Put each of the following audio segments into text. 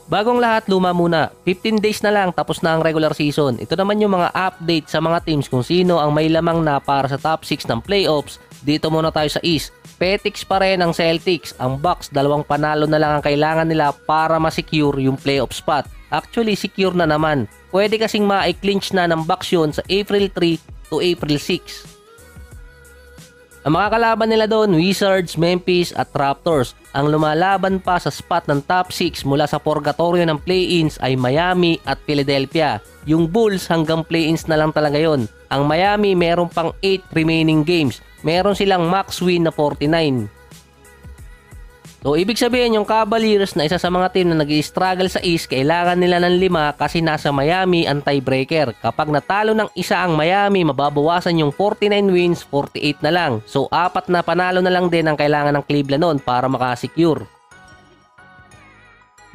Bagong lahat, luma muna. 15 days na lang tapos na ang regular season. Ito naman yung mga update sa mga teams kung sino ang may lamang na para sa top 6 ng playoffs. Dito muna tayo sa East. Petics pa rin ang Celtics. Ang Bucks, 2 panalo na lang ang kailangan nila para ma-secure yung playoff spot. Actually, secure na naman. Pwede kasing ma-clinch na ng Bucks yun sa April 3 to April 6. Ang mga kalaban nila doon, Wizards, Memphis at Raptors. Ang lumalaban pa sa spot ng top 6 mula sa purgatorio ng play-ins ay Miami at Philadelphia. Yung Bulls hanggang play-ins na lang talaga yon. Ang Miami meron pang 8 remaining games. Meron silang max win na 49. So, ibig sabihin yung Cavaliers na isa sa mga team na nag-i-struggle sa East, kailangan nila ng 5 kasi nasa Miami ang tiebreaker. Kapag natalo ng isa ang Miami, mababawasan yung 49 wins, 48 na lang. So, 4 na panalo na lang din ang kailangan ng Cleveland noon para makasecure.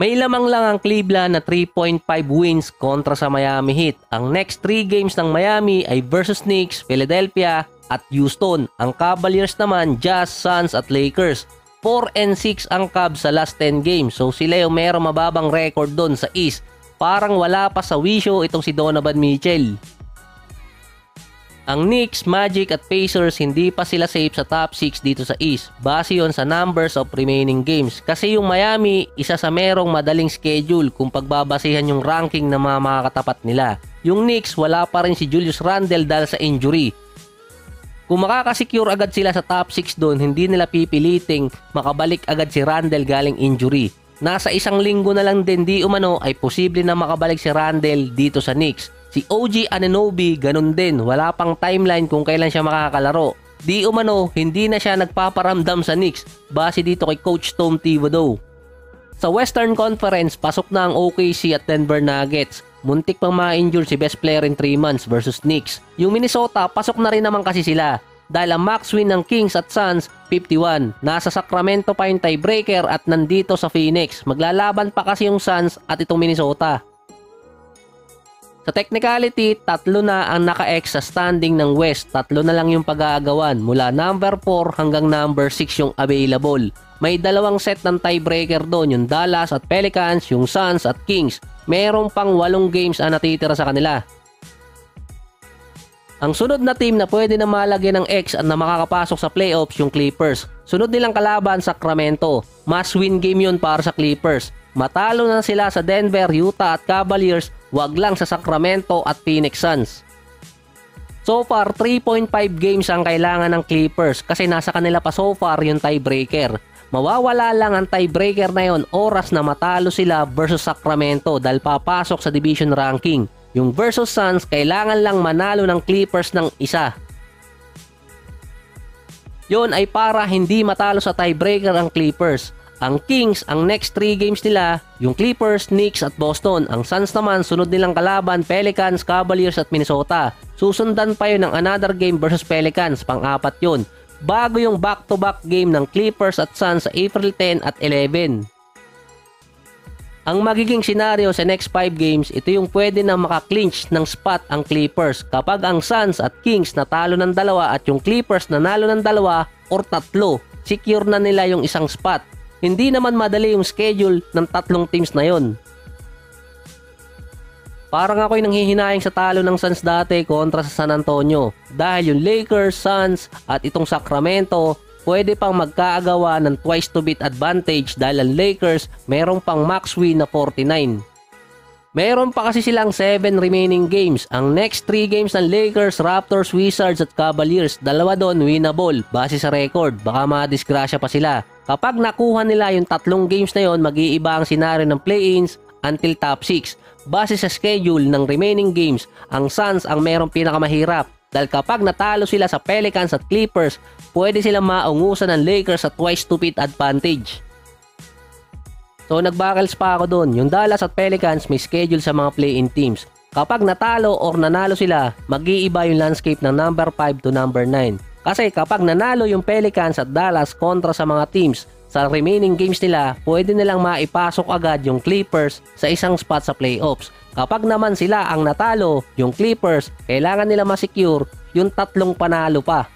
May lamang lang ang Cleveland na 3.5 wins kontra sa Miami Heat. Ang next 3 games ng Miami ay versus Knicks, Philadelphia at Houston. Ang Cavaliers naman, Jazz, Suns at Lakers. 4-6 ang Cavs sa last 10 games. So sila yung merong mababang record doon sa East. Parang wala pa sa wisyo itong si Donovan Mitchell. Ang Knicks, Magic at Pacers hindi pa sila safe sa top 6 dito sa East. Base yon sa numbers of remaining games. Kasi yung Miami, isa sa merong madaling schedule kung pagbabasihan yung ranking ng mga makakatapat nila. Yung Knicks, wala pa rin si Julius Randle dahil sa injury. Kung makakasecure agad sila sa top 6 doon, hindi nila pipiliting makabalik agad si Randle galing injury. Nasa 1 linggo na lang din di umano ay posible na makabalik si Randle dito sa Knicks. Si OG Anunoby, ganun din. Wala pang timeline kung kailan siya makakalaro. Di umano, hindi na siya nagpaparamdam sa Knicks base dito kay Coach Tom Thibodeau. Sa Western Conference, pasok na ang OKC at Denver Nuggets. Muntik pang ma-injure si best player in 3 months versus Knicks. Yung Minnesota, pasok na rin naman kasi sila. Dahil ang max win ng Kings at Suns, 51. Nasa Sacramento pa yung tiebreaker at nandito sa Phoenix. Maglalaban pa kasi yung Suns at itong Minnesota. Sa technicality, 3 na ang naka-X sa standing ng West. 3 na lang yung pag-aagawan. Mula number 4 hanggang number 6 yung available. May 2 set ng tiebreaker doon. Yung Dallas at Pelicans, yung Suns at Kings. Merong pang 8 games ang natitira sa kanila. Ang sunod na team na pwede na malagyan ng X at na makakapasok sa playoffs yung Clippers. Sunod nilang kalaban, Sacramento. Must win game yun para sa Clippers. Matalo na sila sa Denver, Utah at Cavaliers, wag lang sa Sacramento at Phoenix Suns. So far, 3.5 games ang kailangan ng Clippers kasi nasa kanila pa so far yung tiebreaker. Mawawala lang ang tiebreaker na yon oras na matalo sila versus Sacramento dahil papasok sa division ranking. Yung versus Suns, kailangan lang manalo ng Clippers ng isa. Yon ay para hindi matalo sa tiebreaker ang Clippers. Ang Kings, ang next 3 games nila, yung Clippers, Knicks at Boston. Ang Suns naman, sunod nilang kalaban, Pelicans, Cavaliers at Minnesota. Susundan pa yun ng another game versus Pelicans, pang-4 yun. Bago yung back-to-back game ng Clippers at Suns sa April 10 at 11. Ang magiging senaryo sa next 5 games, ito yung pwede na makaklinch ng spot ang Clippers kapag ang Suns at Kings natalo ng 2 at yung Clippers nanalo ng 2 or 3, secure na nila yung isang spot. Hindi naman madali yung schedule ng 3 teams na yon. Parang ako'y nanghihinayang sa talo ng Suns dati kontra sa San Antonio. Dahil yung Lakers, Suns at itong Sacramento, pwede pang magkaagawa ng twice to beat advantage dahil ang Lakers merong pang max win na 49. Meron pa kasi silang 7 remaining games. Ang next 3 games ng Lakers, Raptors, Wizards at Cavaliers, 2 doon winnable base sa record. Baka madisgrasya pa sila. Kapag nakuha nila yung 3 games na yon, mag-iiba ang senaryo ng play-ins until top 6. Base sa schedule ng remaining games, ang Suns ang merong pinakamahirap. Dahil kapag natalo sila sa Pelicans at Clippers, pwede silang maungusan ng Lakers sa twice to beat advantage. So nagbattles pa ako doon. Yung Dallas at Pelicans may schedule sa mga play-in teams. Kapag natalo or nanalo sila, mag-iiba yung landscape ng number 5 to number 9. Kasi kapag nanalo yung Pelicans at Dallas kontra sa mga teams sa remaining games nila, pwede nilang maipasok agad yung Clippers sa isang spot sa playoffs. Kapag naman sila ang natalo, yung Clippers, kailangan nila ma-secure yung 3 panalo pa.